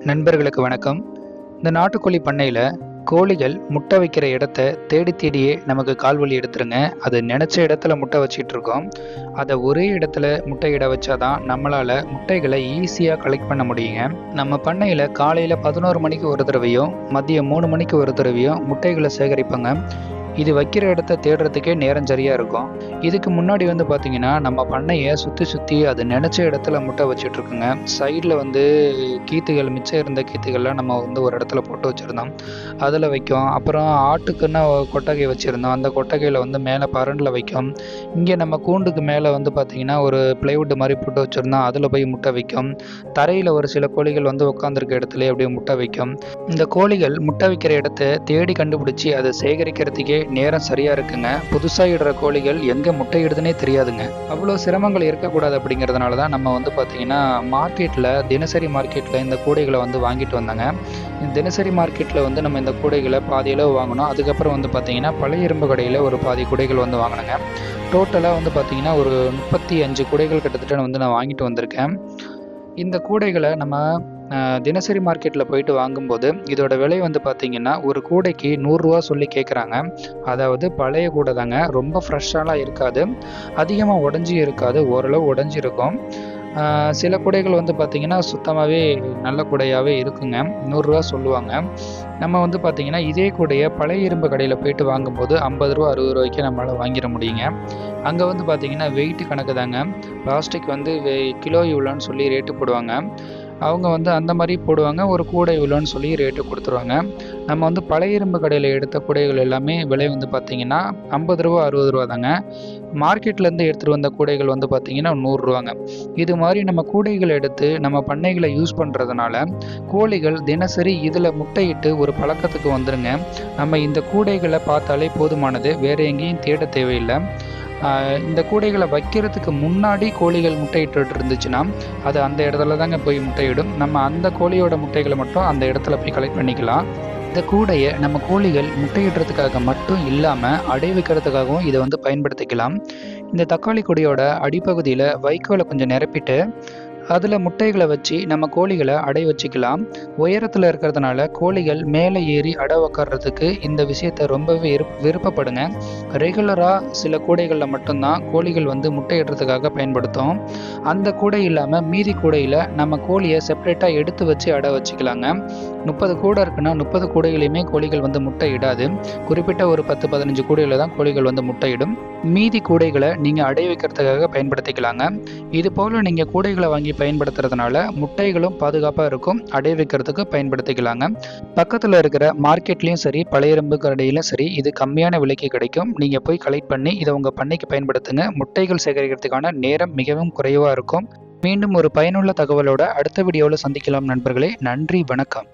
நண்பர்களுக்கு வணக்கம். இந்த நாட்டுக்கோழி பண்ணையில் கோழிகள் முட்டை வைக்கிற இடத்த தேடி தேடியே நமக்கு கால்வலி எடுத்துருங்க. அது நினச்ச இடத்துல முட்டை வச்சிட்டு இருக்கோம். அதை ஒரே இடத்துல முட்டையிட வச்சாதான் நம்மளால் முட்டைகளை ஈஸியாக கலெக்ட் பண்ண முடியுங்க. நம்ம பண்ணையில் காலையில் 11 மணிக்கு ஒரு தடவையும் மதியம் 3 மணிக்கு ஒரு தடவையும் முட்டைகளை சேகரிப்பாங்க. இது வைக்கிற இடத்த தேடுறதுக்கே நேரம் சரியாக இருக்கும். இதுக்கு முன்னாடி பார்த்தீங்கன்னா நம்ம பண்ணையை சுற்றி அது நினச்ச இடத்துல முட்டை வச்சிட்ருக்குங்க. சைடில் கீத்துகள் மிச்சம் இருந்த கீத்துகள்லாம் நம்ம ஒரு இடத்துல போட்டு வச்சுருந்தோம், அதில் வைக்கும். அப்புறம் ஆட்டுக்குன்னு கொட்டகை வச்சுருந்தோம், அந்த கொட்டகையில் மேலே பரண்டில் வைக்கும். இங்கே நம்ம கூண்டுக்கு மேலே பார்த்தீங்கன்னா ஒரு பிளைவுட் மாதிரி போட்டு வச்சுருந்தோம், அதில் போய் முட்டை வைக்கும். தரையில் ஒரு சில கோழிகள் உட்காந்துருக்க இடத்துல அப்படியே முட்டை வைக்கும். இந்த கோழிகள் முட்டை வைக்கிற இடத்த தேடி கண்டுபிடிச்சி அதை சேகரிக்கிறதுக்கே நேரம் சரியா இருக்குங்க. புதுசா இடுற கோழிகள் எங்க முட்டையிடுதுன்னே தெரியாதுங்க. அவ்வளோ சிரமங்கள் இருக்கக்கூடாது அப்படிங்கிறதுனால தான் நம்ம பார்த்தீங்கன்னா மார்க்கெட்டில் தினசரி மார்க்கெட்டில் இந்த கூடைகளை வாங்கிட்டு வந்தாங்க. தினசரி மார்க்கெட்டில் நம்ம இந்த கூடைகளை பாதி அளவு வாங்கினோம். அதுக்கப்புறம் பார்த்தீங்கன்னா பழைய இரும்பு கடையில் ஒரு பாதி கூடைகள் வாங்கினேங்க. டோட்டலாக பார்த்தீங்கன்னா ஒரு 35 கூடைகள் கிட்டத்தட்ட நான் வாங்கிட்டு வந்திருக்கேன். இந்த கூடைகளை நம்ம தினசரி மார்க்கெட்டில் போயிட்டு வாங்கும்போது இதோட விலை பார்த்தீங்கன்னா ஒரு கூடைக்கு 100 ரூபா சொல்லி கேட்குறாங்க. அதாவது பழைய கூடை தாங்க, ரொம்ப ஃப்ரெஷ்ஷாலாம் இருக்காது, அதிகமாக உடஞ்சி இருக்காது, ஓரளவு உடஞ்சிருக்கும். சில கூடைகள் பார்த்தீங்கன்னா சுத்தமாகவே நல்ல கூடையாகவே இருக்குங்க, 100 ரூபா சொல்லுவாங்க. நம்ம பார்த்தீங்கன்னா இதே கூடையை பழைய இரும்பு கடையில் போயிட்டு வாங்கும்போது 50 ரூபா 60 ரூபாய்க்கு நம்மளால் வாங்கிட முடியுங்க. அங்கே பார்த்தீங்கன்னா வெயிட்டு கணக்கு தாங்க, பிளாஸ்டிக் கிலோ இவ்வளோன்னு சொல்லி ரேட்டு போடுவாங்க. அவங்க அந்த மாதிரி போடுவாங்க, ஒரு கூடை இவ்வளோன்னு சொல்லி ரேட்டு கொடுத்துருவாங்க. நம்ம பழைய இரும்பு கடையில் எடுத்த கூடைகள் எல்லாமே விலை பார்த்தீங்கன்னா 50 ரூபா 60 ரூபா தாங்க. மார்க்கெட்லேருந்து எடுத்துகிட்டு வந்த கூடைகள் பார்த்தீங்கன்னா 100 ரூபாங்க. இது மாதிரி நம்ம கூடைகள் எடுத்து நம்ம பண்ணைகளை யூஸ் பண்ணுறதுனால கோழிகள் தினசரி இதில் முட்டையிட்டு ஒரு பழக்கத்துக்கு வந்துருங்க. நம்ம இந்த கூடைகளை பார்த்தாலே போதுமானது, வேறு எங்கேயும் தேட தேவையில்லை. இந்த கூடைகளை வைக்கிறதுக்கு முன்னாடி கோழிகள் முட்டையிட்டு இருந்துச்சுன்னா அது அந்த இடத்துல தாங்க போய் முட்டையிடும். நம்ம அந்த கோழியோட முட்டைகளை மட்டும் அந்த இடத்துல போய் கலெக்ட் பண்ணிக்கலாம். இந்த கூடையை நம்ம கோழிகள் முட்டையிடுறதுக்காக மட்டும் இல்லாமல் அடை வைக்கிறதுக்காகவும் இதை பயன்படுத்திக்கலாம். இந்த தக்காளி கொடியோட அடிப்பகுதியில் வைக்கோலை கொஞ்சம் நிரப்பிட்டு அதில் முட்டைகளை வச்சு நம்ம கோழிகளை அடை வச்சுக்கலாம். உயரத்தில் இருக்கிறதுனால கோழிகள் மேலே ஏறி அடை உக்காடுறதுக்கு இந்த விஷயத்தை ரொம்பவே விருப்பப்படுங்க. ரெகுலராக சில கூடைகளில் மட்டும்தான் கோழிகள் முட்டையிடுறதுக்காக பயன்படுத்தும். அந்த கூடை இல்லாமல் மீதி கூடையில் நம்ம கோழியை செப்பரேட்டாக எடுத்து வச்சு அடை வச்சுக்கலாங்க. 30 கூடை இருக்குன்னா 30 கூடைகளையுமே கோழிகள் முட்டை இடாது. குறிப்பிட்ட ஒரு 10-15 கூடையில் தான் கோழிகள் முட்டையிடும். மீதி கூடைகளை நீங்கள் அடை வைக்கிறதுக்காக பயன்படுத்திக்கலாங்க. இது போல் நீங்கள் கூடைகளை வாங்கி பயன்படுத்துறதுனால முட்டைகளும் பாதுகாப்பாக இருக்கும், அடை வைக்கிறதுக்கு பயன்படுத்திக்கலாங்க. பக்கத்தில் இருக்கிற மார்க்கெட்லேயும் சரி பழைய இரும்பு கடையிலும் சரி இது கம்மியான விலைக்கு கிடைக்கும். நீங்கள் போய் கலெக்ட் பண்ணி இதை உங்கள் பண்ணைக்கு பயன்படுத்துங்க. முட்டைகள் சேகரிக்கிறதுக்கான நேரம் மிகவும் குறைவாக இருக்கும். மீண்டும் ஒரு பயனுள்ள தகவலோட அடுத்த வீடியோவில் சந்திக்கலாம் நண்பர்களே. நன்றி, வணக்கம்.